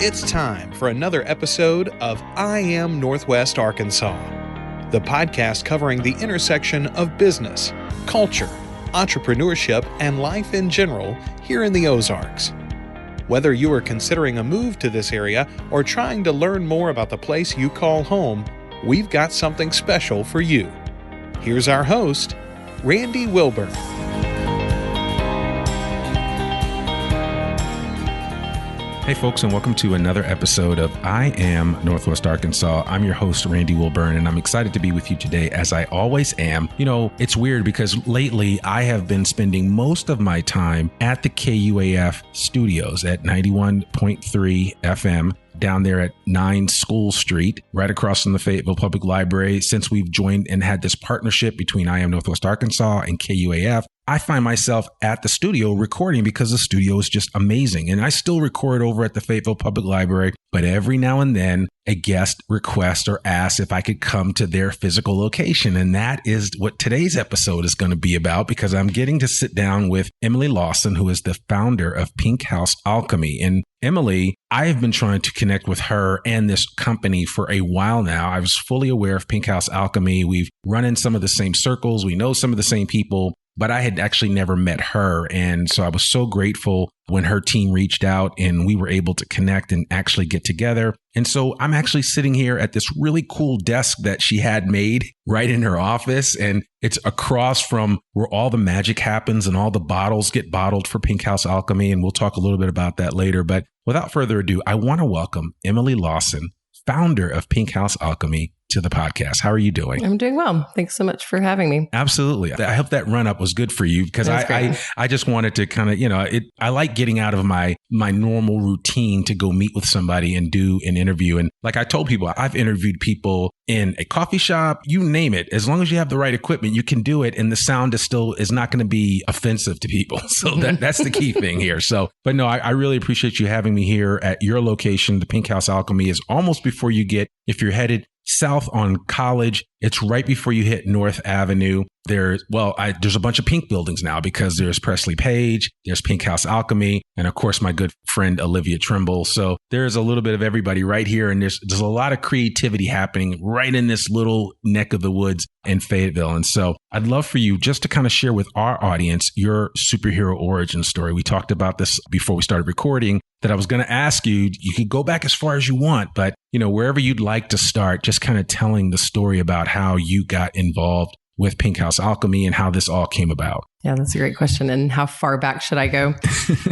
It's time for another episode of I Am Northwest Arkansas, the podcast covering the intersection of business, culture, entrepreneurship, and life in general here in the Ozarks. Whether you are considering a move to this area or trying to learn more about the place you call home, we've got something special for you. Here's our host, Randy Wilburn. Hey folks, and welcome to another episode of I Am Northwest Arkansas. I'm your host, Randy Wilburn, and I'm excited to be with you today, as I always am. You know, it's weird because lately I have been spending most of my time at the KUAF studios at 91.3 FM. Down there at 9 School Street, right across from the Fayetteville Public Library. Since we've joined and had this partnership between I Am Northwest Arkansas and KUAF, I find myself at the studio recording because the studio is just amazing. And I still record over at the Fayetteville Public Library, but every now and then a guest requests or asks if I could come to their physical location. And that is what today's episode is going to be about, because I'm getting to sit down with Emily Lawson, who is the founder of Pink House Alchemy. And Emily, I have been trying to connect with her and this company for a while now. I was fully aware of Pink House Alchemy. We've run in some of the same circles. We know some of the same people, but I had actually never met her. And so I was so grateful when her team reached out and we were able to connect and actually get together. And so I'm actually sitting here at this really cool desk that she had made right in her office. And it's across from where all the magic happens and all the bottles get bottled for Pink House Alchemy. And we'll talk a little bit about that later. But without further ado, I want to welcome Emily Lawson, founder of Pink House Alchemy, to the podcast. How are you doing? I'm doing well. Thanks so much for having me. Absolutely. I hope that run up was good for you, because I just wanted to kind of, I like getting out of my normal routine to go meet with somebody and do an interview. And like I told people, I've interviewed people in a coffee shop, you name it. As long as you have the right equipment, you can do it. And the sound is not going to be offensive to people. So that's the key thing here. So, but no, I really appreciate you having me here at your location. The Pink House Alchemy is almost before you get, if you're headed south on College, it's right before you hit North Avenue. There's a bunch of pink buildings now because there's Presley Page, there's Pink House Alchemy, and of course, my good friend, Olivia Trimble. So there's a little bit of everybody right here. And there's a lot of creativity happening right in this little neck of the woods in Fayetteville. And so I'd love for you just to kind of share with our audience your superhero origin story. We talked about this before we started recording, that I was going to ask you, you could go back as far as you want, but wherever you'd like to start, just kind of telling the story about how you got involved with Pink House Alchemy and how this all came about. Yeah, that's a great question. And how far back should I go?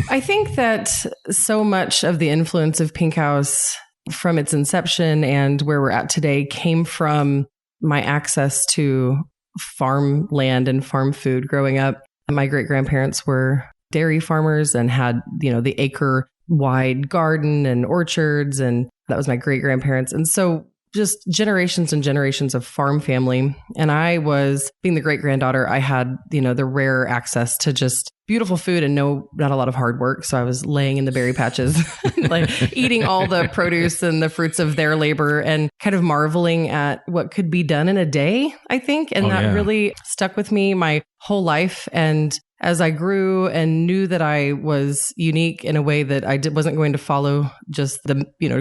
I think that so much of the influence of Pink House from its inception and where we're at today came from my access to farmland and farm food growing up. My great-grandparents were dairy farmers and had, the acre-wide garden and orchards, and that was my great-grandparents. And so just generations and generations of farm family. And I was, being the great-granddaughter, I had, the rare access to just beautiful food and not a lot of hard work. So I was laying in the berry patches, like eating all the produce and the fruits of their labor and kind of marveling at what could be done in a day, I think. And really stuck with me my whole life. And as I grew and knew that I was unique in a way that I wasn't going to follow just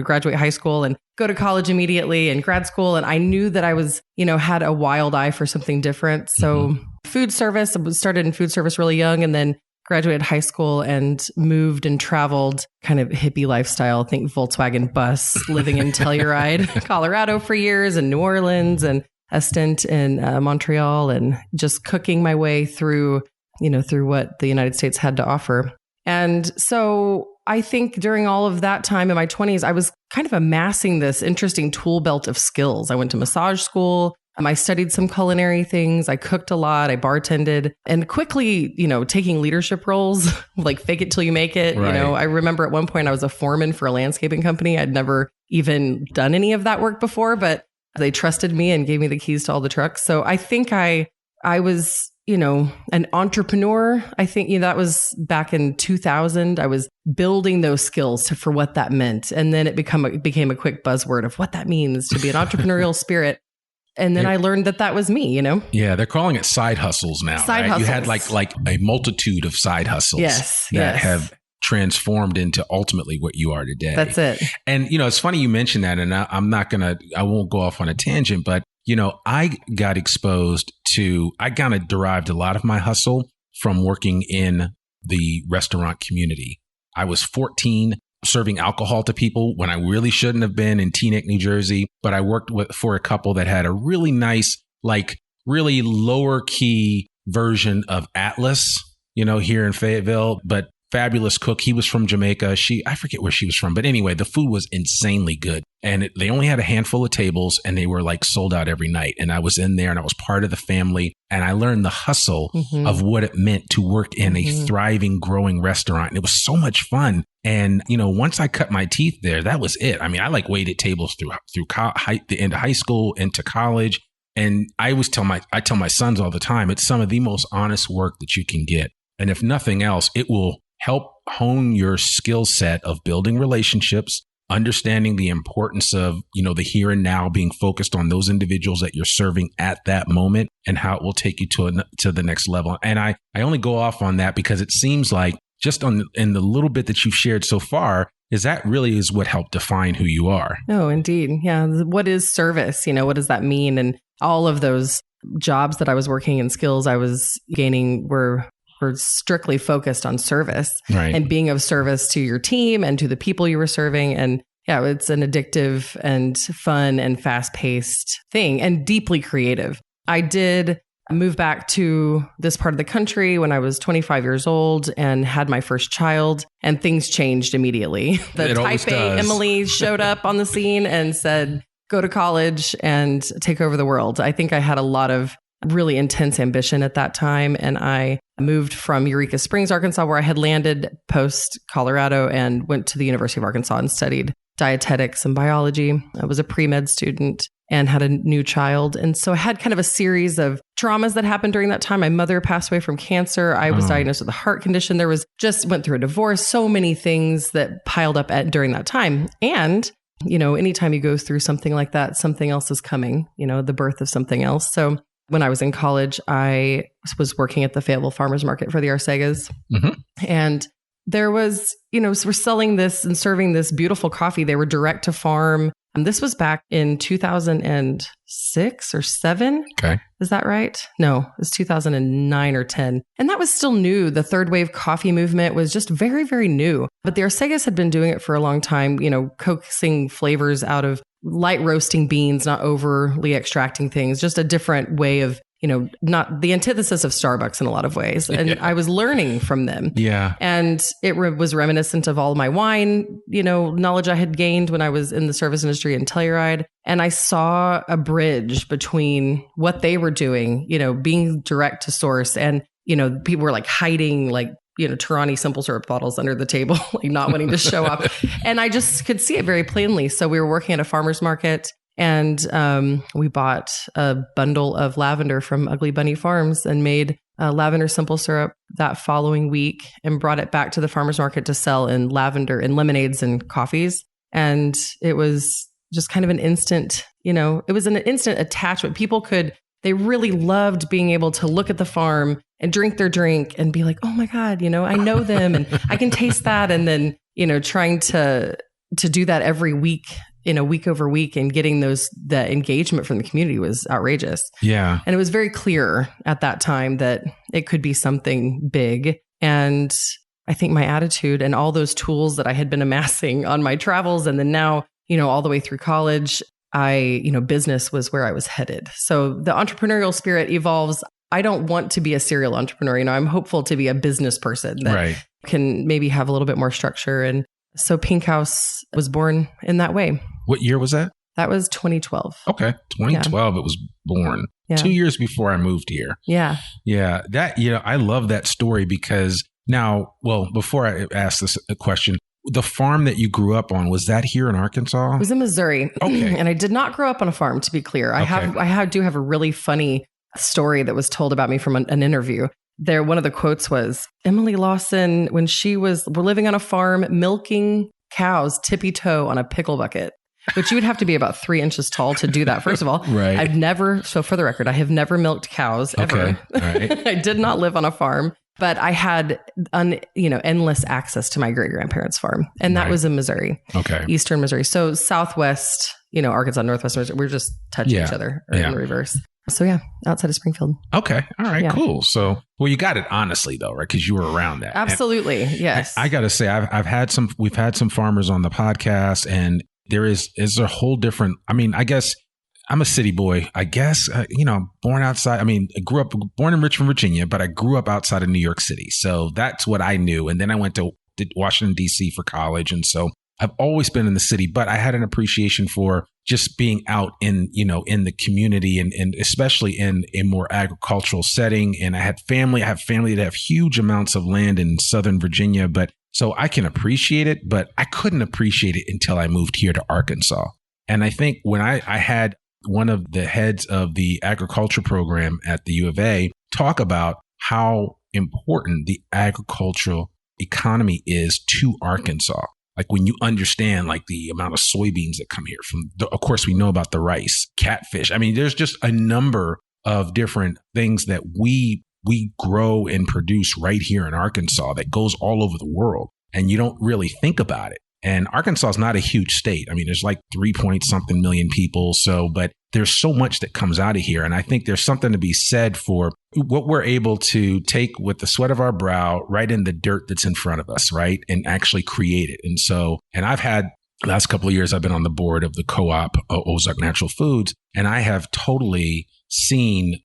graduate high school and go to college immediately and grad school. And I knew that I was, had a wild eye for something different. So food service, I started in food service really young and then graduated high school and moved and traveled kind of hippie lifestyle. Think Volkswagen bus, living in Telluride, Colorado for years, and New Orleans, and a stint in Montreal, and just cooking my way through what the United States had to offer. And so I think during all of that time in my 20s, I was kind of amassing this interesting tool belt of skills. I went to massage school. I studied some culinary things. I cooked a lot. I bartended, and quickly, taking leadership roles, like fake it till you make it. Right. I remember at one point I was a foreman for a landscaping company. I'd never even done any of that work before, but they trusted me and gave me the keys to all the trucks. So I think I was, an entrepreneur. I think that was back in 2000. I was building those skills for what that meant. And then it became a quick buzzword of what that means to be an entrepreneurial spirit. And then I learned that was me, Yeah, they're calling it side hustles now. Side hustles. You had like a multitude of side hustles that have transformed into ultimately what you are today. That's it. And, it's funny you mentioned that, and I won't go off on a tangent, but, I got exposed to, I kind of derived a lot of my hustle from working in the restaurant community. I was 14 serving alcohol to people when I really shouldn't have been in Teaneck, New Jersey, but I worked for a couple that had a really nice, really lower key version of Atlas, here in Fayetteville, but fabulous cook. He was from Jamaica. I forget where she was from, but anyway, the food was insanely good. And they only had a handful of tables and they were sold out every night. And I was in there and I was part of the family. And I learned the hustle of what it meant to work in a thriving, growing restaurant. And it was so much fun. And, once I cut my teeth there, that was it. I mean, I waited tables through the end of high school, into college. And I tell my sons all the time, it's some of the most honest work that you can get. And if nothing else, it will help hone your skill set of building relationships, understanding the importance of, the here and now, being focused on those individuals that you're serving at that moment and how it will take you to the next level. And I only go off on that because it seems like just in the little bit that you've shared so far, that really is what helped define who you are. Oh, indeed. Yeah. What is service? What does that mean? And all of those jobs that I was working in, skills I was gaining were strictly focused on service, right, and being of service to your team and to the people you were serving. And yeah, it's an addictive and fun and fast-paced thing and deeply creative. I did move back to this part of the country when I was 25 years old and had my first child, and things changed immediately. The Type A Emily showed up on the scene and said, go to college and take over the world. I think I had a lot of really intense ambition at that time. And I moved from Eureka Springs, Arkansas, where I had landed post Colorado, and went to the University of Arkansas and studied dietetics and biology. I was a pre-med student and had a new child. And so I had kind of a series of traumas that happened during that time. My mother passed away from cancer. I was diagnosed with a heart condition. Went through a divorce, so many things that piled up during that time. And, anytime you go through something like that, something else is coming, the birth of something else. So when I was in college, I was working at the Fayetteville Farmers Market for the Arcegas. And there was, we're selling this and serving this beautiful coffee. They were direct to farm. And this was back in 2006 or 7. Okay. Is that right? No, it was 2009 or 10. And that was still new. The third wave coffee movement was just very, very new. But the Arcegas had been doing it for a long time, coaxing flavors out of light roasting beans, not overly extracting things, just a different way of, not the antithesis of Starbucks in a lot of ways. And I was learning from them. Yeah. And it was reminiscent of all my wine, knowledge I had gained when I was in the service industry in Telluride. And I saw a bridge between what they were doing, being direct to source, and, people were hiding Tarani simple syrup bottles under the table, not wanting to show up. And I just could see it very plainly. So we were working at a farmer's market, and we bought a bundle of lavender from Ugly Bunny Farms and made lavender simple syrup that following week and brought it back to the farmer's market to sell in lavender and lemonades and coffees. And it was just kind of an instant, it was an instant attachment. They really loved being able to look at the farm and drink their drink and be like, oh my God, I know them and I can taste that. And then, trying to do that every week, week over week, and getting the engagement from the community was outrageous. Yeah. And it was very clear at that time that it could be something big. And I think my attitude and all those tools that I had been amassing on my travels, and then now, all the way through college, business was where I was headed. So the entrepreneurial spirit evolves. I don't want to be a serial entrepreneur. I'm hopeful to be a business person that can maybe have a little bit more structure. And so Pink House was born in that way. What year was that? That was 2012. Okay. 2012, It was born. Yeah. 2 years before I moved here. Yeah. Yeah. That, I love that story because before I ask this question, the farm that you grew up on, was that here in Arkansas? It was in Missouri. Okay. And I did not grow up on a farm, to be clear. I do have a really funny story that was told about me from an interview. One of the quotes was, Emily Lawson, when we're living on a farm, milking cows tippy-toe on a pickle bucket, which you would have to be about 3 inches tall to do that, first of all. Right. So for the record, I have never milked cows ever. Okay. All right. I did not live on a farm. But I had endless access to my great grandparents' farm, and that was in Missouri, eastern Missouri. So southwest, Arkansas, northwest Missouri, we're just touching each other in reverse. So outside of Springfield. Okay, all right, cool. So, well, you got it honestly though, right? Because you were around that. Absolutely, yes. I got to say, we've had some farmers on the podcast, and there is a whole different. I mean, I guess. I'm a city boy, I guess, born outside. I mean, born in Richmond, Virginia, but I grew up outside of New York City. So that's what I knew. And then I went to Washington, D.C. for college. And so I've always been in the city, but I had an appreciation for just being out in the community and especially in a more agricultural setting. And I have family that have huge amounts of land in Southern Virginia. But so I can appreciate it, but I couldn't appreciate it until I moved here to Arkansas. And I think when I had one of the heads of the agriculture program at the U of A talk about how important the agricultural economy is to Arkansas. Like when you understand like the amount of soybeans that come here of course, we know about the rice, catfish. I mean, there's just a number of different things that we grow and produce right here in Arkansas that goes all over the world. And you don't really think about it. And Arkansas is not a huge state. I mean, there's like 3-point-something million people. So, but there's so much that comes out of here. And I think there's something to be said for what we're able to take with the sweat of our brow right in the dirt that's in front of us, right? And actually create it. And so, and I've had last couple of years, I've been on the board of the co-op Ozark Natural Foods, and I have totally seen,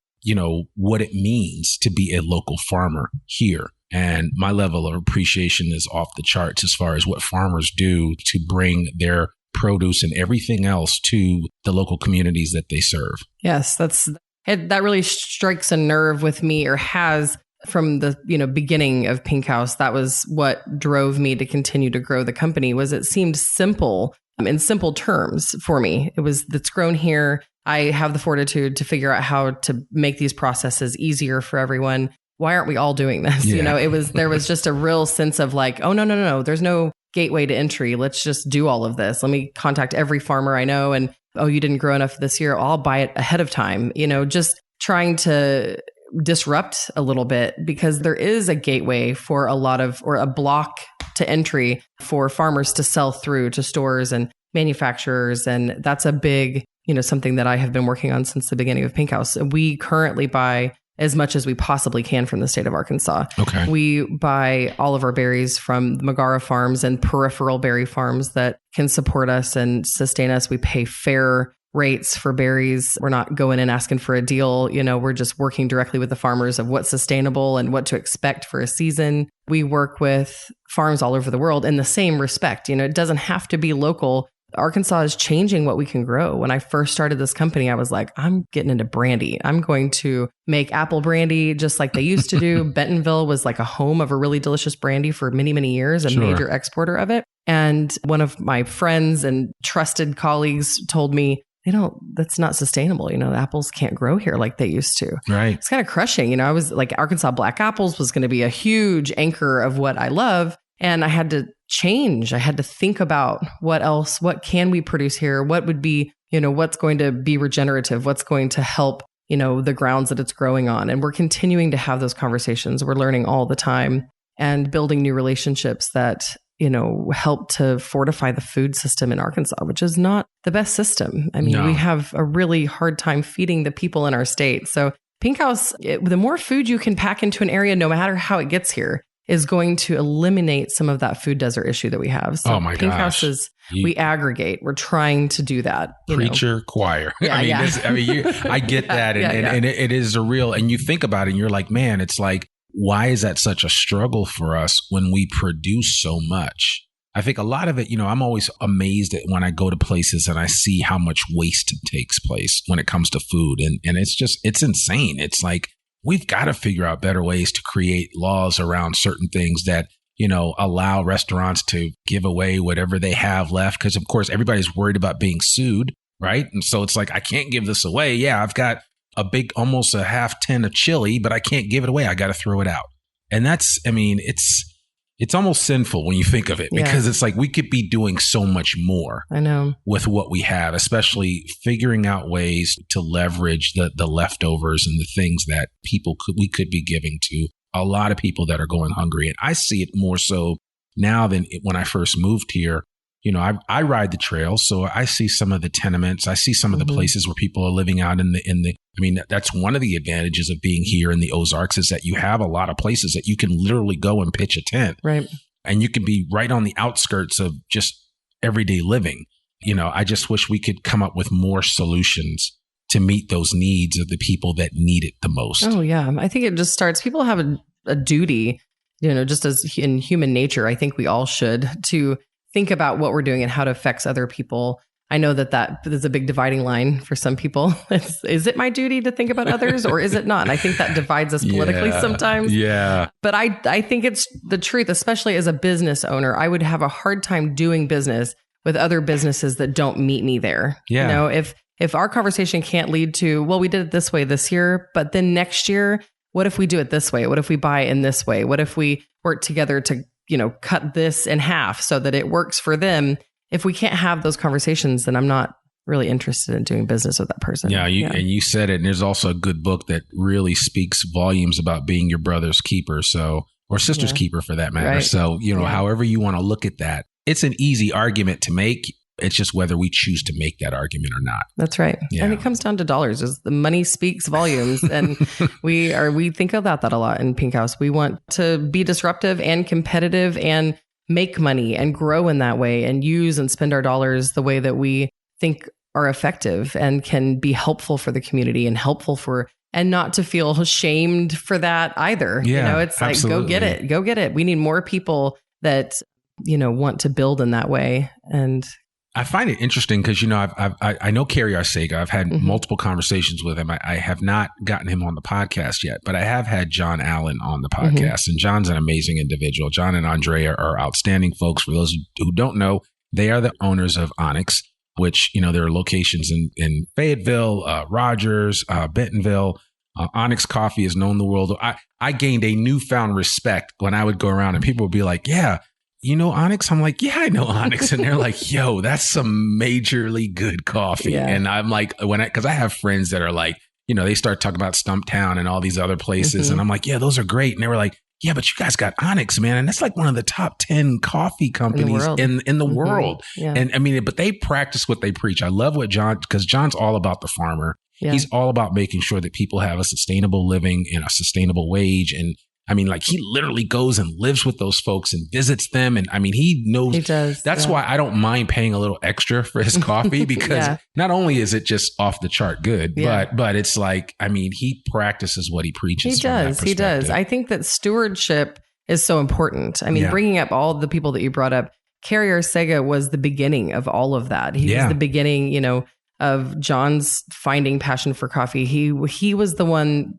what it means to be a local farmer here. And my level of appreciation is off the charts as far as what farmers do to bring their produce and everything else to the local communities that they serve. Yes, that really strikes a nerve with me, or has from the beginning of Pink House. That was what drove me to continue to grow the company. Was it seemed simple in simple terms for me. It's grown here. I have the fortitude to figure out how to make these processes easier for everyone. Why aren't we all doing this? Yeah. There was just a real sense of like, oh, no. There's no gateway to entry. Let's just do all of this. Let me contact every farmer I know. And, oh, you didn't grow enough this year. I'll buy it ahead of time. Just trying to disrupt a little bit, because there is a gateway for a block to entry for farmers to sell through to stores and manufacturers. And that's a big, something that I have been working on since the beginning of Pink House. We currently buy as much as we possibly can from the state of Arkansas. Okay. We buy all of our berries from Megara farms and peripheral berry farms that can support us and sustain us. We pay fair rates for berries. We're not going in asking for a deal. We're just working directly with the farmers of what's sustainable and what to expect for a season. We work with farms all over the world in the same respect. It doesn't have to be local. Arkansas is changing what we can grow. When I first started this company, I was like, I'm getting into brandy. I'm going to make apple brandy just like they used to do. Bentonville was like a home of a really delicious brandy for many, many years, a major exporter of it. And one of my friends and trusted colleagues told me, that's not sustainable. The apples can't grow here like they used to. Right. It's kind of crushing. I was like, Arkansas black apples was going to be a huge anchor of what I love. And I had to change. I had to think about what can we produce here? What would be, what's going to be regenerative? What's going to help, the grounds that it's growing on? And we're continuing to have those conversations. We're learning all the time and building new relationships that, help to fortify the food system in Arkansas, which is not the best system. I mean, we have a really hard time feeding the people in our state. So Pink House, the more food you can pack into an area, no matter how it gets here, is going to eliminate some of that food desert issue that we have. So oh my Pink gosh. House we aggregate. We're trying to do that. Preacher, choir. Yeah, I get that. And it is a real, and you think about it and you're like, man, it's like, why is that such a struggle for us when we produce so much? I think a lot of it, I'm always amazed at when I go to places and I see how much waste takes place when it comes to food. And it's insane. It's like, we've got to figure out better ways to create laws around certain things that, allow restaurants to give away whatever they have left. Because, of course, everybody's worried about being sued, right? And so it's like, I can't give this away. Yeah, I've got almost a half tin of chili, but I can't give it away. I got to throw it out. And it's almost sinful when you think of it, because it's like we could be doing so much more. I know. With what we have, especially figuring out ways to leverage the leftovers and the things that we could be giving to a lot of people that are going hungry. And I see it more so now than when I first moved here. You know, I ride the trail, so I see some of the tenements. I see some of the places where people are living out in the. I mean, that's one of the advantages of being here in the Ozarks is that you have a lot of places that you can literally go and pitch a tent, right? And you can be right on the outskirts of just everyday living. You know, I just wish we could come up with more solutions to meet those needs of the people that need it the most. Oh yeah, I think it just starts. People have a duty, you know, just as in human nature. I think we all should to think about what we're doing and how it affects other people. I know that is a big dividing line for some people. Is it my duty to think about others or is it not? And I think that divides us politically sometimes. Yeah. But I think it's the truth, especially as a business owner. I would have a hard time doing business with other businesses that don't meet me there. Yeah. You know, if our conversation can't lead to, well, we did it this way this year, but then next year, what if we do it this way? What if we buy in this way? What if we work together to, you know, cut this in half so that it works for them? If we can't have those conversations, then I'm not really interested in doing business with that person. Yeah, and you said it. And there's also a good book that really speaks volumes about being your brother's keeper, or sister's keeper for that matter. Right. So, you know, however you want to look at that, it's an easy argument to make. It's just whether we choose to make that argument or not. That's right. Yeah. And it comes down to dollars. Is the money speaks volumes. And we think about that a lot in Pink House. We want to be disruptive and competitive and make money and grow in that way and use and spend our dollars the way that we think are effective and can be helpful for the community and and not to feel ashamed for that either. Yeah, you know, it's absolutely. Like, go get it. We need more people that, you know, want to build in that way. And I find it interesting because, you know, I know Kerry Arcega. I've had multiple conversations with him. I have not gotten him on the podcast yet, but I have had John Allen on the podcast, and John's an amazing individual. John and Andrea are outstanding folks. For those who don't know, they are the owners of Onyx, which, you know, there are locations in Fayetteville, Rogers, Bentonville. Onyx Coffee is known the world. I gained a newfound respect when I would go around and people would be like, yeah, you know Onyx? I'm like, yeah, I know Onyx. And they're like, yo, that's some majorly good coffee. Yeah. And I'm like, because I have friends that are like, you know, they start talking about Stumptown and all these other places. And I'm like, yeah, those are great. And they were like, yeah, but you guys got Onyx, man. And that's like one of the top 10 coffee companies in the world. Yeah. And I mean, but they practice what they preach. I love what because John's all about the farmer. Yeah. He's all about making sure that people have a sustainable living and a sustainable wage. And I mean, like, he literally goes and lives with those folks and visits them. And I mean, he knows. He does. That's why I don't mind paying a little extra for his coffee because not only is it just off the chart good, but it's like, I mean, he practices what he preaches. He does. He does. I think that stewardship is so important. I mean, bringing up all the people that you brought up, Kerry Arcega was the beginning of all of that. He was the beginning, you know, of John's finding passion for coffee. He was the one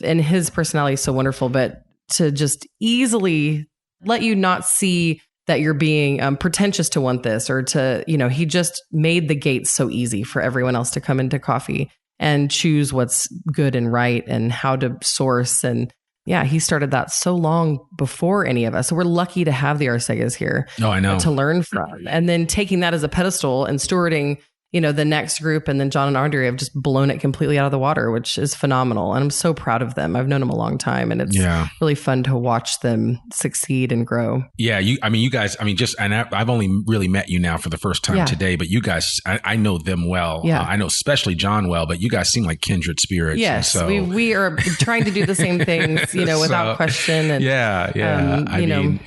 and his personality is so wonderful, but to just easily let you not see that you're being pretentious to want this or to, you know, he just made the gates so easy for everyone else to come into coffee and choose what's good and right and how to source. And he started that so long before any of us. So we're lucky to have the Arcegas here. Oh, I know. To learn from. And then taking that as a pedestal and stewarding, you know, the next group, and then John and Andrea have just blown it completely out of the water, which is phenomenal. And I'm so proud of them. I've known them a long time, and it's really fun to watch them succeed and grow. Yeah. You guys, and I've only really met you now for the first time today, but you guys, I know them well. Yeah. I know especially John well, but you guys seem like kindred spirits. Yes. So we are trying to do the same things, you know, without question. And, and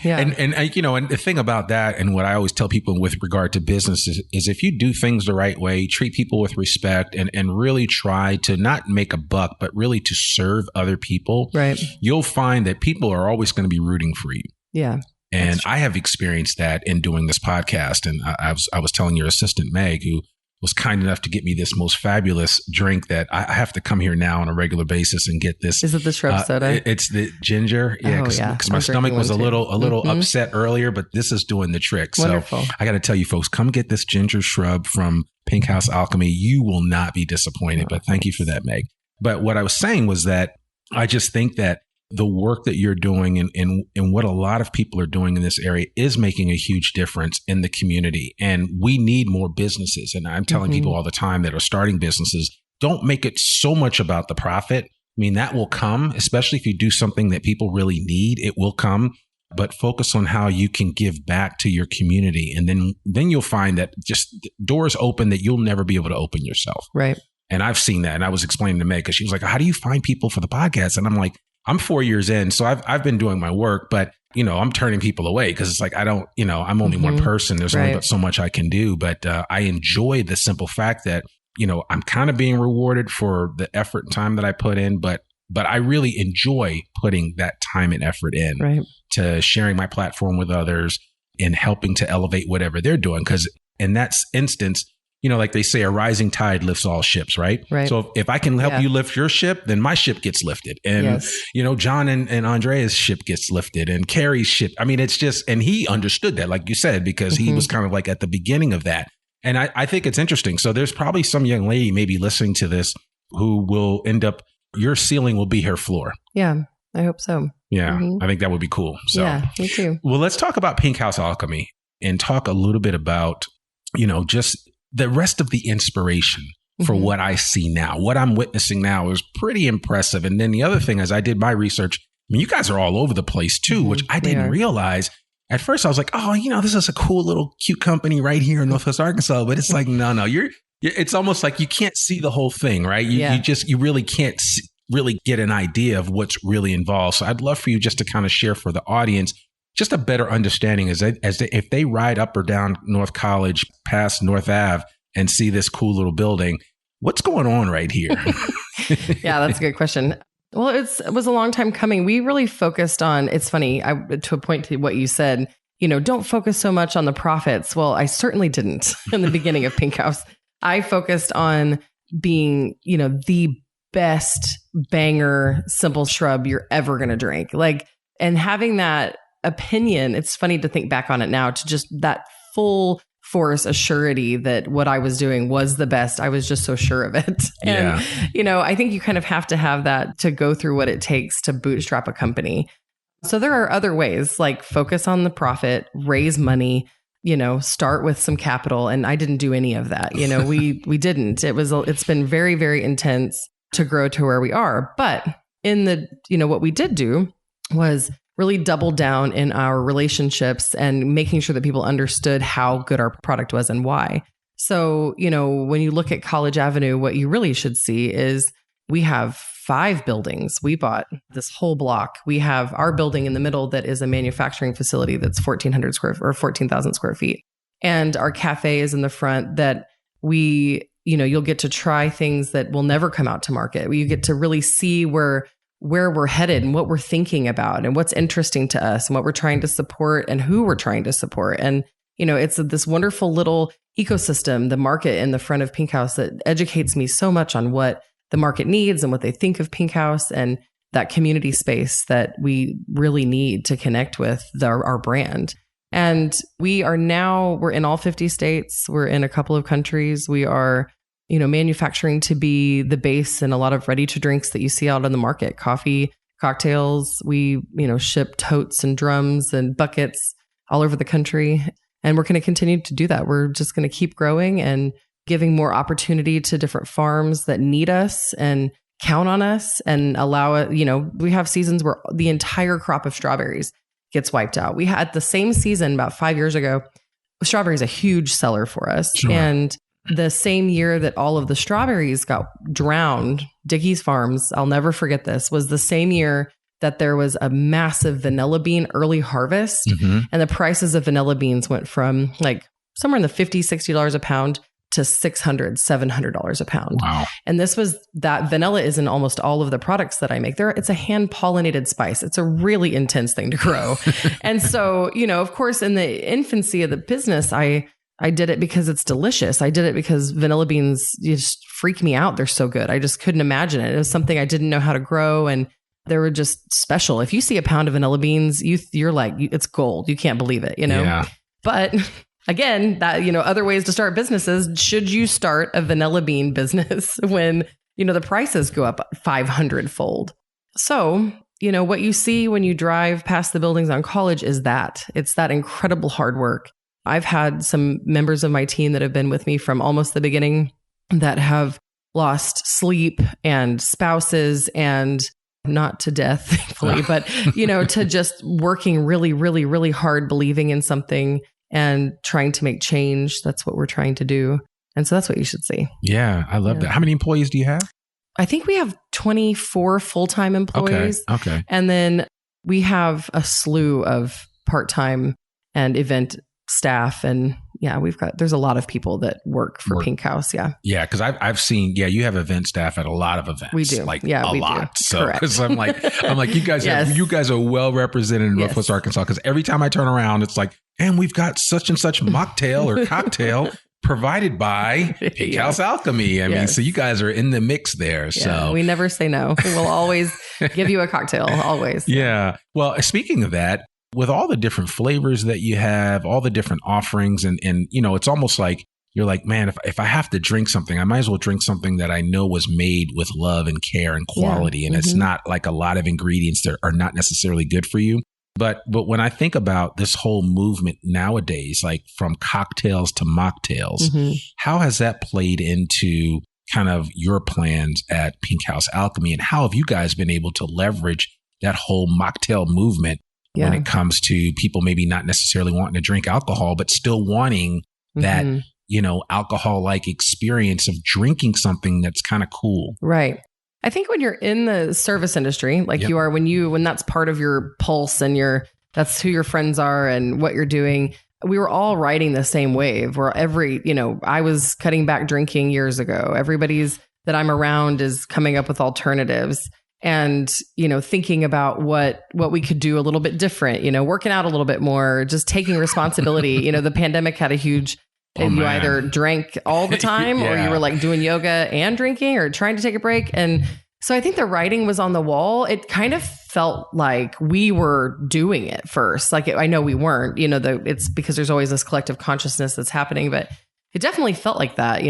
the thing about that, and what I always tell people with regard to business is if you do things the right way, treat people with respect, and really try to not make a buck, but really to serve other people, right, you'll find that people are always going to be rooting for you. Yeah. And I have experienced that in doing this podcast. And I was telling your assistant, Meg, who was kind enough to get me this most fabulous drink that I have to come here now on a regular basis and get this. Is it the shrub soda? It's the ginger. Yeah. Because my stomach was a little upset earlier, but this is doing the trick. Wonderful. So I got to tell you folks, come get this ginger shrub from Pink House Alchemy. You will not be disappointed, but thank you for that, Meg. But what I was saying was that I just think that the work that you're doing and what a lot of people are doing in this area is making a huge difference in the community. And we need more businesses. And I'm telling people all the time that are starting businesses, don't make it so much about the profit. mean, that will come, especially if you do something that people really need, it will come. But focus on how you can give back to your community. And then you'll find that just doors open that you'll never be able to open yourself. Right. And I've seen that. And I was explaining to Meg, because she was like, how do you find people for the podcast? And I'm like, I'm 4 years in. So I've been doing my work, but I'm turning people away because it's like, I don't, I'm only one person. There's only but so much I can do. But I enjoy the simple fact that, I'm kind of being rewarded for the effort and time that I put in, but I really enjoy putting that time and effort in to sharing my platform with others and helping to elevate whatever they're doing. Because in that instance, like they say, a rising tide lifts all ships, right? So if I can help you lift your ship, then my ship gets lifted. And, John and Andrea's ship gets lifted and Carrie's ship. I mean, it's just, and he understood that, like you said, because he was kind of like at the beginning of that. And I think it's interesting. So there's probably some young lady maybe listening to this who will end up, your ceiling will be her floor. Yeah, I hope so. Yeah, I think that would be cool. So, yeah, me too. Well, let's talk about Pink House Alchemy and talk a little bit about, just the rest of the inspiration for what I see now. What I'm witnessing now is pretty impressive. And then the other thing is I did my research. I mean, you guys are all over the place too, which I didn't realize. At first I was like, oh, this is a cool little cute company right here in Northwest Arkansas. But it's like, no, it's almost like you can't see the whole thing, right? You really can't really get an idea of what's really involved. So I'd love for you just to kind of share for the audience just a better understanding if they ride up or down North College past North Ave and see this cool little building, what's going on right here? Yeah, that's a good question. Well, it was a long time coming. We really focused on, it's funny, to a point to what you said, don't focus so much on the profits. Well, I certainly didn't in the beginning of Pink House. I focused on being, the best banger simple shrub you're ever going to drink. And having that opinion, it's funny to think back on it now, to just that full force assurity that what I was doing was the best. I was just so sure of it. And, I think you kind of have to have that to go through what it takes to bootstrap a company. So there are other ways, like focus on the profit, raise money, start with some capital. And I didn't do any of that. We didn't. It's been very, very intense to grow to where we are. But what we did do was really double down in our relationships and making sure that people understood how good our product was and why. So, when you look at College Avenue, what you really should see is we have 5 buildings. We bought this whole block. We have our building in the middle that is a manufacturing facility that's 14,000 square feet. And our cafe is in the front that you'll get to try things that will never come out to market. You get to really see where we're headed and what we're thinking about and what's interesting to us and what we're trying to support and who we're trying to support. And, it's this wonderful little ecosystem, the market in the front of Pink House, that educates me so much on what the market needs and what they think of Pink House and that community space that we really need to connect with our brand. And we're in all 50 states. We're in a couple of countries. We are manufacturing to be the base in a lot of ready to drinks that you see out on the market, coffee, cocktails. We, ship totes and drums and buckets all over the country. And we're going to continue to do that. We're just going to keep growing and giving more opportunity to different farms that need us and count on us and allow it. We have seasons where the entire crop of strawberries gets wiped out. We had the same season about 5 years ago. Strawberry is a huge seller for us. Sure. And the same year that all of the strawberries got drowned, Dickey's Farms, I'll never forget this, was the same year that there was a massive vanilla bean early harvest. And the prices of vanilla beans went from somewhere in the $50, $60 a pound to $600, $700 a pound. Wow. And that vanilla is in almost all of the products that I make. It's a hand pollinated spice. It's a really intense thing to grow. And so, of course, in the infancy of the business, I did it because it's delicious. I did it because vanilla beans just freak me out. They're so good. I just couldn't imagine it. It was something I didn't know how to grow, and they were just special. If you see a pound of vanilla beans, you're like, it's gold. You can't believe it, Yeah. But again, that, other ways to start businesses. Should you start a vanilla bean business when, the prices go up 500-fold? So, what you see when you drive past the buildings on College is it's that incredible hard work. I've had some members of my team that have been with me from almost the beginning that have lost sleep and spouses and not to death, thankfully, but, to just working really, really, really hard, believing in something and trying to make change. That's what we're trying to do. And so that's what you should see. Yeah, I love that. How many employees do you have? I think we have 24 full-time employees. Okay. And then we have a slew of part-time and event staff. And there's a lot of people that work for Pink House. Yeah. Yeah. Cause I've seen, you have event staff at a lot of events. We do. Like we a lot. Do. So, cause I'm like, you guys, you guys are well represented in Northwest Arkansas. Cause every time I turn around, it's like, and we've got such and such mocktail or cocktail provided by Pink House Alchemy. I mean, so you guys are in the mix there. Yeah, so we never say no. We'll always give you a cocktail. Always. Yeah. Well, speaking of that, with all the different flavors that you have, all the different offerings, and it's almost like you're like, man, if I have to drink something, I might as well drink something that I know was made with love and care and quality. And it's not like a lot of ingredients that are not necessarily good for you. But when I think about this whole movement nowadays, like from cocktails to mocktails, how has that played into kind of your plans at Pink House Alchemy? And how have you guys been able to leverage that whole mocktail movement when it comes to people maybe not necessarily wanting to drink alcohol, but still wanting that, alcohol-like experience of drinking something that's kind of cool? Right. I think when you're in the service industry, like you are, when that's part of your pulse and that's who your friends are and what you're doing, we were all riding the same wave where I was cutting back drinking years ago. Everybody's that I'm around is coming up with alternatives and, thinking about what we could do a little bit different, working out a little bit more, just taking responsibility. The pandemic had a huge you either drank all the time or you were like doing yoga and drinking or trying to take a break. And so I think the writing was on the wall. It kind of felt like we were doing it first. Like I know we weren't, it's because there's always this collective consciousness that's happening, but it definitely felt like that,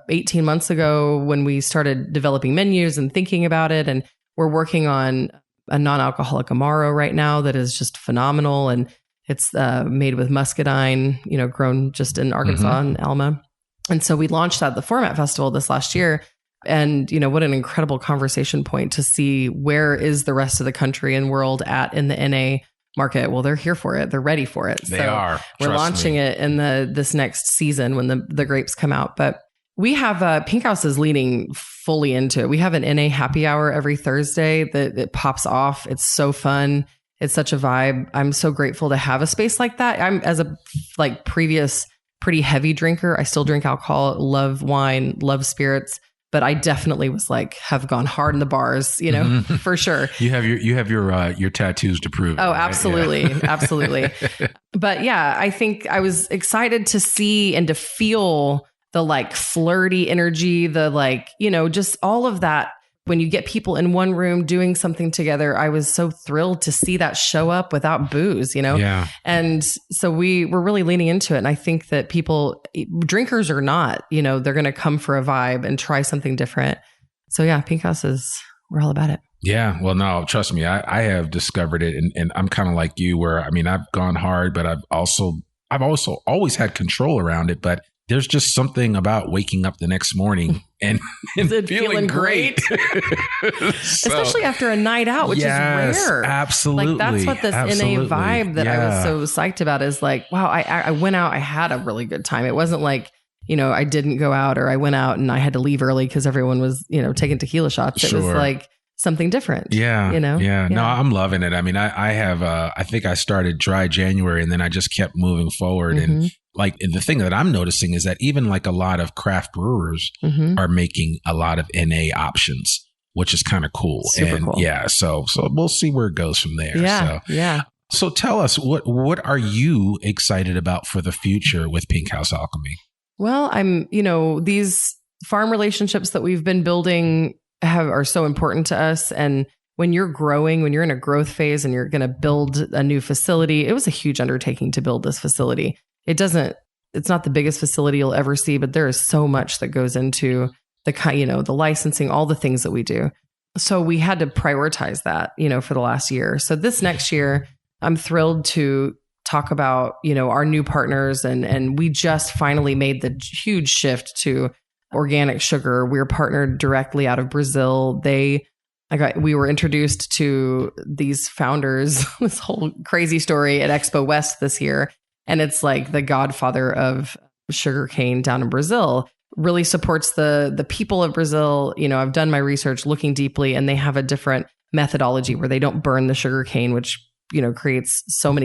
18 months ago when we started developing menus and thinking about it. And we're working on a non-alcoholic Amaro right now that is just phenomenal. And it's made with muscadine, grown just in Arkansas and Alma. And so we launched that at the Format Festival this last year. And, what an incredible conversation point to see where is the rest of the country and world at in the NA market. Well, they're here for it. They're ready for it. They are. We're launching it in this next season when the grapes come out. But we have Pink House is leaning fully into it. We have an NA happy hour every Thursday that pops off. It's so fun. It's such a vibe. I'm so grateful to have a space like that. I'm as a previous pretty heavy drinker. I still drink alcohol, love wine, love spirits, but I definitely was have gone hard in the bars, for sure. You have your tattoos to prove. Oh, right? Absolutely. Yeah. Absolutely. But yeah, I think I was excited to see and to feel the flirty energy, the just all of that. When you get people in one room doing something together, I was so thrilled to see that show up without booze, Yeah. And so we were really leaning into it. And I think that people, drinkers or not, they're going to come for a vibe and try something different. So yeah, Pink House we're all about it. Yeah. Well, no, trust me, I have discovered it and I'm kind of like you where, I've gone hard, but I've also always had control around it, but there's just something about waking up the next morning and feeling great. Especially after a night out, which is rare. Absolutely. That's what this NA vibe that I was so psyched about is wow, I went out, I had a really good time. It wasn't I didn't go out or I went out and I had to leave early because everyone was, taking tequila shots. It was something different. Yeah. No, I'm loving it. I have, I think I started dry January and then I just kept moving forward. And the thing that I'm noticing is that even a lot of craft brewers are making a lot of NA options, which is kind of cool. Super cool. Yeah. So we'll see where it goes from there. Yeah. Yeah. So tell us, what are you excited about for the future with Pink House Alchemy? Well, I'm, these farm relationships that we've been building are so important to us. And when you're growing, when you're in a growth phase and you're going to build a new facility, it was a huge undertaking to build this facility. It's not the biggest facility you'll ever see, but there is so much that goes into the licensing, all the things that we do. So we had to prioritize that, for the last year. So this next year, I'm thrilled to talk about, our new partners and we just finally made the huge shift to organic sugar. We're partnered directly out of Brazil. We were introduced to these founders, this whole crazy story at Expo West this year. And it's like the godfather of sugarcane down in Brazil really supports the people of Brazil. I've done my research looking deeply, and they have a different methodology where they don't burn the sugarcane, which, creates so much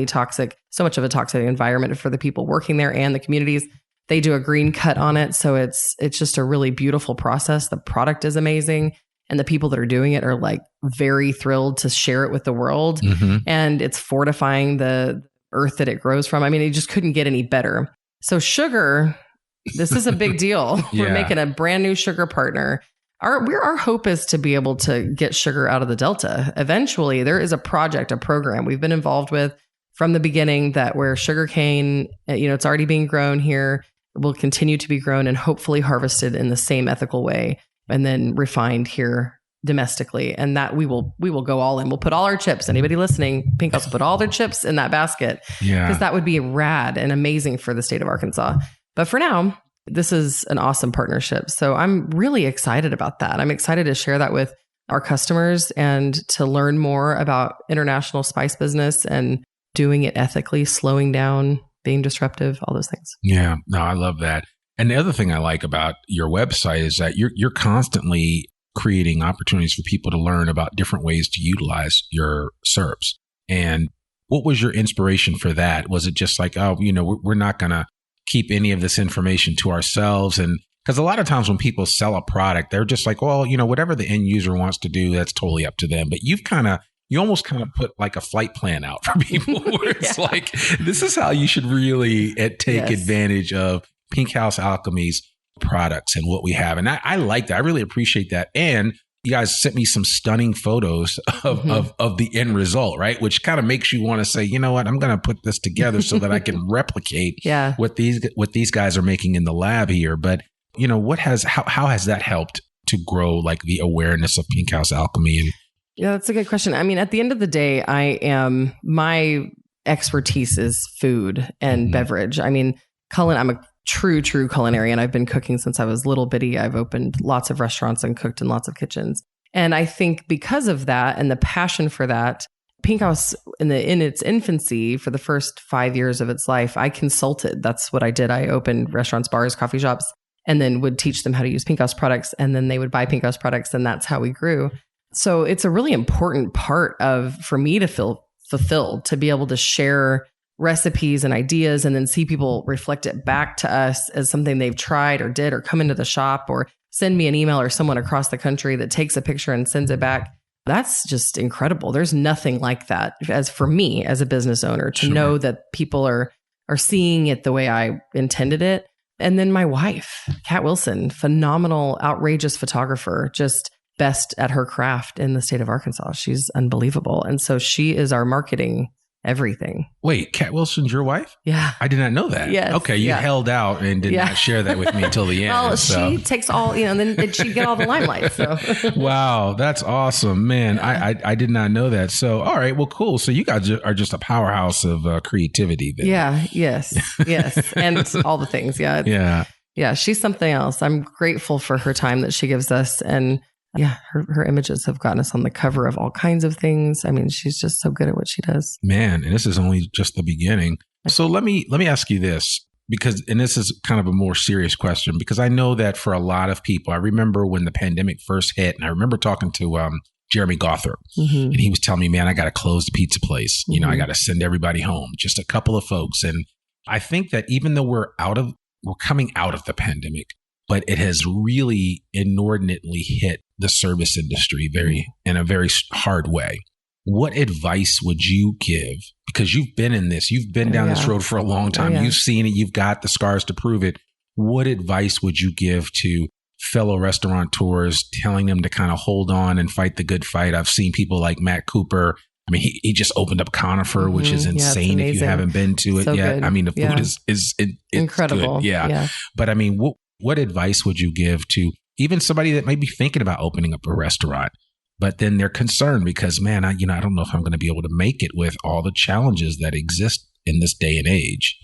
of a toxic environment for the people working there and the communities. They do a green cut on it. So it's just a really beautiful process. The product is amazing. And the people that are doing it are like very thrilled to share it with the world. Mm-hmm. And it's fortifying the earth that it grows from. I mean, it just couldn't get any better. So sugar, this is a big deal. Yeah. We're making a brand new sugar partner. Our hope is to be able to get sugar out of the Delta. Eventually, there is a program we've been involved with from the beginning that where sugarcane, it's already being grown here, will continue to be grown and hopefully harvested in the same ethical way, and then refined here domestically. And that we will go all in. We'll put all our chips. Anybody listening, Pink House will put all their chips in that basket. Yeah. Because that would be rad and amazing for the state of Arkansas. But for now, this is an awesome partnership. So I'm really excited about that. I'm excited to share that with our customers and to learn more about international spice business and doing it ethically, slowing down, being disruptive, all those things. Yeah, no, I love that. And the other thing I like about your website is that you're constantly creating opportunities for people to learn about different ways to utilize your syrups. And what was your inspiration for that? Was it just like, we're not going to keep any of this information to ourselves? And because a lot of times when people sell a product, they're just like, well, whatever the end user wants to do, that's totally up to them. But you almost kind of put like a flight plan out for people where it's like, this is how you should really take advantage of Pink House Alchemy's products and what we have. And I like that. I really appreciate that. And you guys sent me some stunning photos of the end result, right? Which kind of makes you want to say, you know what, I'm going to put this together so that I can replicate what these guys are making in the lab here. But, how has that helped to grow like the awareness of Pink House Alchemy? And yeah, that's a good question. I mean, at the end of the day, my expertise is food and beverage. I mean, I'm a true culinarian. I've been cooking since I was little bitty. I've opened lots of restaurants and cooked in lots of kitchens. And I think because of that and the passion for that, Pink House in its infancy, for the first 5 years of its life, I consulted. That's what I did. I opened restaurants, bars, coffee shops, and then would teach them how to use Pink House products. And then they would buy Pink House products. And that's how we grew. So it's a really important part for me to feel fulfilled, to be able to share recipes and ideas and then see people reflect it back to us as something they've tried or did, or come into the shop or send me an email, or someone across the country that takes a picture and sends it back. That's just incredible. There's nothing like that as for me as a business owner to know that people are seeing it the way I intended it. And then my wife, Kat Wilson, phenomenal, outrageous photographer, just best at her craft in the state of Arkansas. She's unbelievable. And so she is our marketing everything. Wait, Kat Wilson's your wife? Yeah. I did not know that. Yes. Okay, you held out and did not share that with me until the end. Well, she takes all, and then she'd get all the limelight. So. Wow, that's awesome, man. Yeah. I did not know that. So, all right, well, cool. So you guys are just a powerhouse of creativity then. Yeah, yes, and all the things. Yeah. Yeah, she's something else. I'm grateful for her time that she gives us. And yeah, her images have gotten us on the cover of all kinds of things. I mean, she's just so good at what she does. Man, and this is only just the beginning. So let me ask you this, and this is kind of a more serious question, because I know that for a lot of people, I remember when the pandemic first hit, and I remember talking to Jeremy Gother, and he was telling me, man, I got to close the pizza place. I got to send everybody home, just a couple of folks. And I think that even though we're coming out of the pandemic, but it has really inordinately hit the service industry in a very hard way. What advice would you give? Because you've been in this, you've been down this road for a long time. You've seen it. You've got the scars to prove it. What advice would you give to fellow restaurateurs, telling them to kind of hold on and fight the good fight? I've seen people like Matt Cooper. I mean, he just opened up Conifer, which is insane if you haven't been to it yet. Good. I mean, the food is incredible. Good. Yeah. But I mean, what advice would you give to even somebody that might be thinking about opening up a restaurant, but then they're concerned because, man, I don't know if I'm going to be able to make it with all the challenges that exist in this day and age?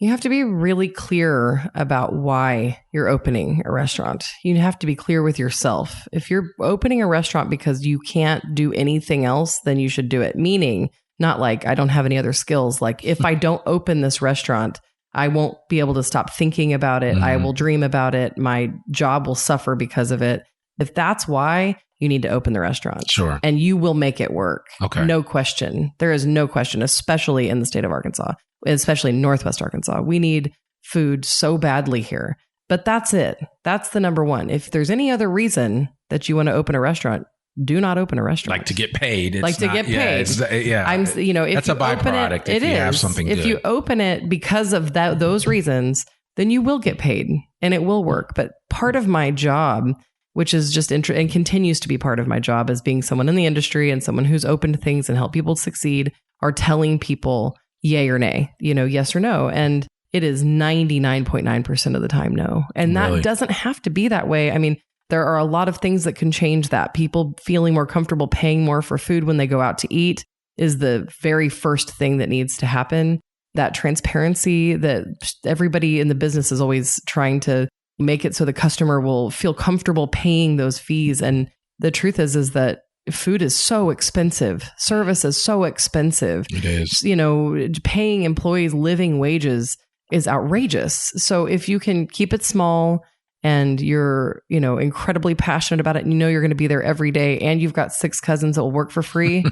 You have to be really clear about why you're opening a restaurant. You have to be clear with yourself. If you're opening a restaurant because you can't do anything else, then you should do it. Meaning, not like I don't have any other skills. Like if I don't open this restaurant, I won't be able to stop thinking about it. I will dream about it. My job will suffer because of it. If that's why, you need to open the restaurant. Sure. And you will make it work. Okay. No question. There is no question, especially in the state of Arkansas, especially Northwest Arkansas. We need food so badly here. But that's it. That's the number one. If there's any other reason that you want to open a restaurant, do not open a restaurant. Like to get paid. It's to get paid. If that's a byproduct. If you have something good. If you open it because of those reasons, then you will get paid and it will work. But part of my job, which is just and continues to be part of my job as being someone in the industry and someone who's open to things and help people succeed, are telling people yay or nay, yes or no. And it is 99.9% of the time no. And that doesn't have to be that way. I mean, there are a lot of things that can change that. People feeling more comfortable paying more for food when they go out to eat is the very first thing that needs to happen. That transparency that everybody in the business is always trying to make it so the customer will feel comfortable paying those fees. And the truth is that food is so expensive. Service is so expensive. It is. Paying employees living wages is outrageous. So if you can keep it small and you're, incredibly passionate about it and you're going to be there every day and you've got 6 cousins that will work for free,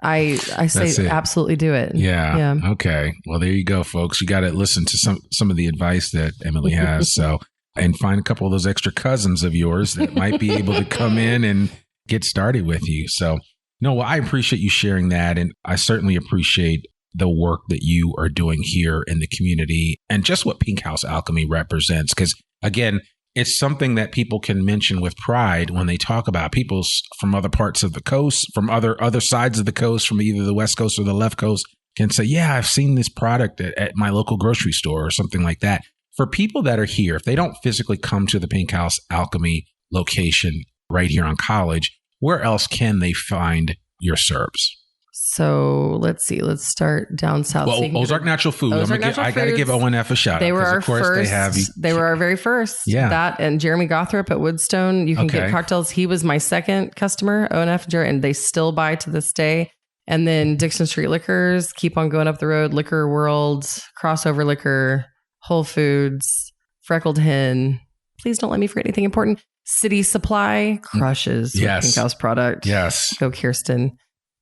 I say absolutely do it. Yeah. Okay. Well, there you go, folks. You got to listen to some of the advice that Emily has. So, and find a couple of those extra cousins of yours that might be able to come in and get started with you. So, I appreciate you sharing that. And I certainly appreciate the work that you are doing here in the community and just what Pink House Alchemy represents. Because again, it's something that people can mention with pride when they talk about people from other parts of the coast, from other sides of the coast, from either the West Coast or the left coast, can say, yeah, I've seen this product at my local grocery store or something like that. For people that are here, if they don't physically come to the Pink House Alchemy location right here on College, where else can they find your syrups? So let's see. Let's start down south. Well, Ozark Natural Food. I got to give ONF a shout out. They were our first. They were our very first. Yeah. That and Jeremy Gothrop at Woodstone. You can get cocktails. He was my second customer, ONF, and they still buy to this day. And then Dixon Street Liquors, keep on going up the road. Liquor World, Crossover Liquor, Whole Foods, Freckled Hen. Please don't let me forget anything important. City Supply crushes with Pink House product. Yes. Go Kirsten.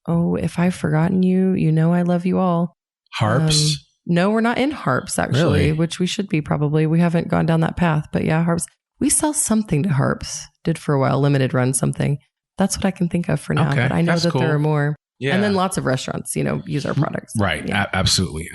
Oh, if I've forgotten you, I love you all. Harps? No, we're not in Harps, actually, which we should be probably. We haven't gone down that path. But yeah, Harps. We sell something to Harps. Did for a while, limited run something. That's what I can think of for now. Okay, but I know that there are more. Yeah. And then lots of restaurants, use our products. Right. Yeah. Absolutely.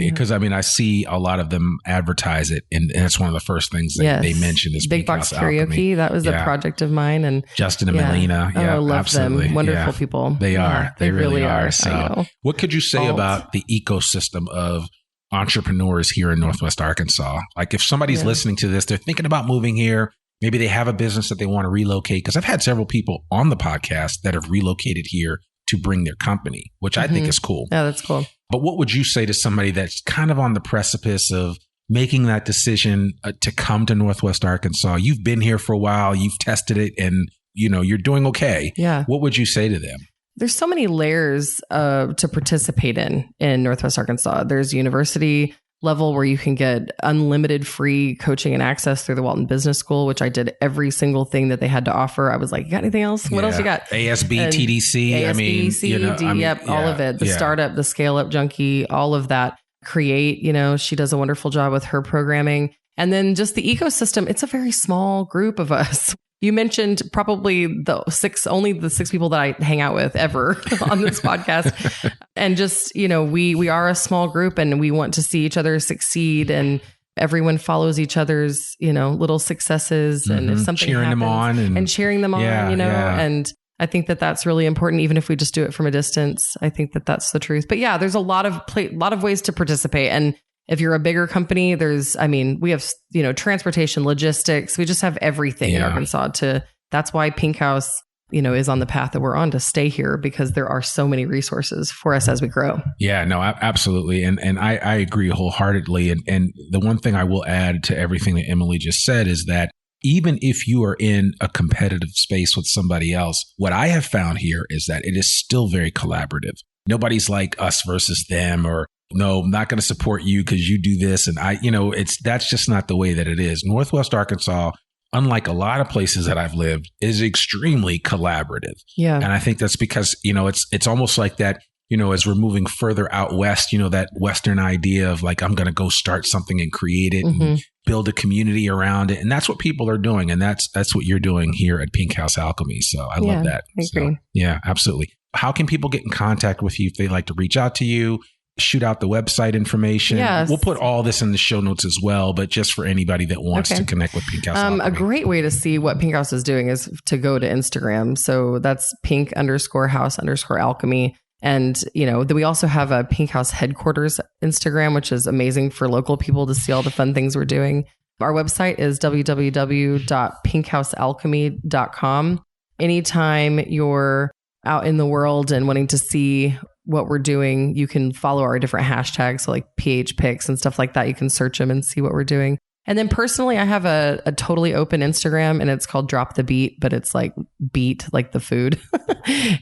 Because I see a lot of them advertise it. And it's one of the first things that they mention is Big Box Karaoke. Alchemy. That was a project of mine. And Justin and Melina. Yeah, I love absolutely. them. Wonderful people. They are. They really are. I So know. What could you say about the ecosystem of entrepreneurs here in Northwest Arkansas? Like if somebody's listening to this, they're thinking about moving here. Maybe they have a business that they want to relocate. Because I've had several people on the podcast that have relocated here to bring their company, which I think is cool. Yeah, that's cool. But what would you say to somebody that's kind of on the precipice of making that decision to come to Northwest Arkansas? You've been here for a while, you've tested it, and you're doing okay. Yeah. What would you say to them? There's so many layers to participate in Northwest Arkansas. There's university level where you can get unlimited free coaching and access through the Walton Business School, which I did every single thing that they had to offer. I was like, you got anything else? What else you got? ASB, and TDC. ASB, CED, all of it. The startup, the scale up junkie, all of that. Create, she does a wonderful job with her programming. And then just the ecosystem, it's a very small group of us. You mentioned probably only the 6 people that I hang out with ever on this podcast. And just, we are a small group and we want to see each other succeed, and everyone follows each other's, little successes. And if something cheering happens, them on and cheering them on, and I think that that's really important, even if we just do it from a distance. I think that that's the truth. But yeah, there's a lot of ways to participate. And if you're a bigger company, we have, transportation, logistics. We just have everything in Arkansas that's why Pink House is on the path that we're on to stay here because there are so many resources for us as we grow. Yeah, no, absolutely. And I agree wholeheartedly. And the one thing I will add to everything that Emily just said is that even if you are in a competitive space with somebody else, what I have found here is that it is still very collaborative. Nobody's like us versus them, or no, I'm not going to support you because you do this. And that's just not the way that it is. Northwest Arkansas, unlike a lot of places that I've lived, is extremely collaborative. Yeah. And I think that's because, it's almost like that, as we're moving further out west, that Western idea of like, I'm going to go start something and create it and build a community around it. And that's what people are doing. And that's what you're doing here at Pink House Alchemy. So I love that. I agree. So, yeah, absolutely. How can people get in contact with you if they'd like to reach out to you? Shoot out the website information. Yes. We'll put all this in the show notes as well, but just for anybody that wants to connect with Pink House Alchemy. A great way to see what Pink House is doing is to go to Instagram. So that's pink_house_alchemy. And, we also have a Pink House headquarters Instagram, which is amazing for local people to see all the fun things we're doing. Our website is www.pinkhousealchemy.com. Anytime you're out in the world and wanting to see what we're doing, you can follow our different hashtags, so like PH Picks and stuff like that. You can search them and see what we're doing. And then personally, I have a totally open Instagram, and it's called Drop the Beat, but it's like beat, like the food.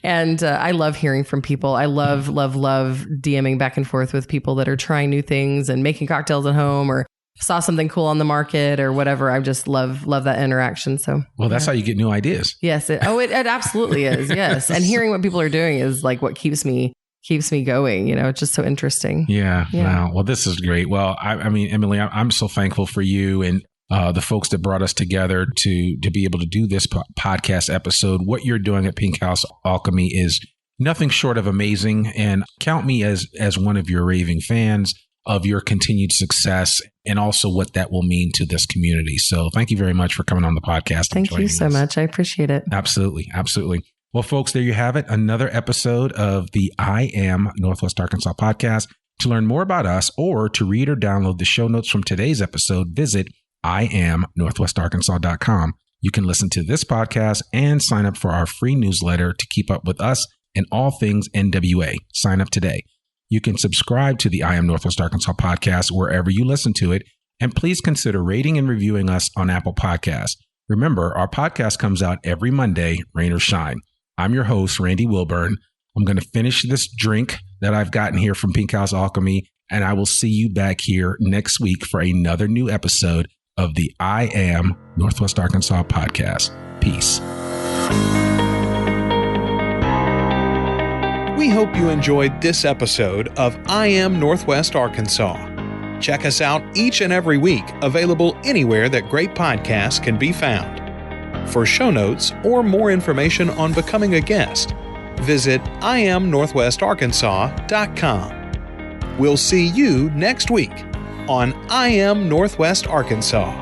And I love hearing from people. I love DMing back and forth with people that are trying new things and making cocktails at home, or saw something cool on the market or whatever. I just love that interaction. So, well, that's how you get new ideas. Yes. It absolutely is. Yes. And hearing what people are doing is like what keeps me going. It's just so interesting. Yeah. Wow. Well, this is great. Well, I mean, Emily, I'm so thankful for you and the folks that brought us together to be able to do this podcast episode. What you're doing at Pink House Alchemy is nothing short of amazing. And count me as one of your raving fans of your continued success and also what that will mean to this community. So thank you very much for coming on the podcast. Thank you so much. I appreciate it. Absolutely. Absolutely. Well, folks, there you have it. Another episode of the I Am Northwest Arkansas podcast. To learn more about us or to read or download the show notes from today's episode, visit IamNorthwestArkansas.com. You can listen to this podcast and sign up for our free newsletter to keep up with us and all things NWA. Sign up today. You can subscribe to the I Am Northwest Arkansas podcast wherever you listen to it. And please consider rating and reviewing us on Apple Podcasts. Remember, our podcast comes out every Monday, rain or shine. I'm your host, Randy Wilburn. I'm going to finish this drink that I've gotten here from Pink House Alchemy, and I will see you back here next week for another new episode of the I Am Northwest Arkansas podcast. Peace. We hope you enjoyed this episode of I Am Northwest Arkansas. Check us out each and every week, available anywhere that great podcasts can be found. For show notes or more information on becoming a guest, visit IamNorthwestArkansas.com. We'll see you next week on I Am Northwest Arkansas.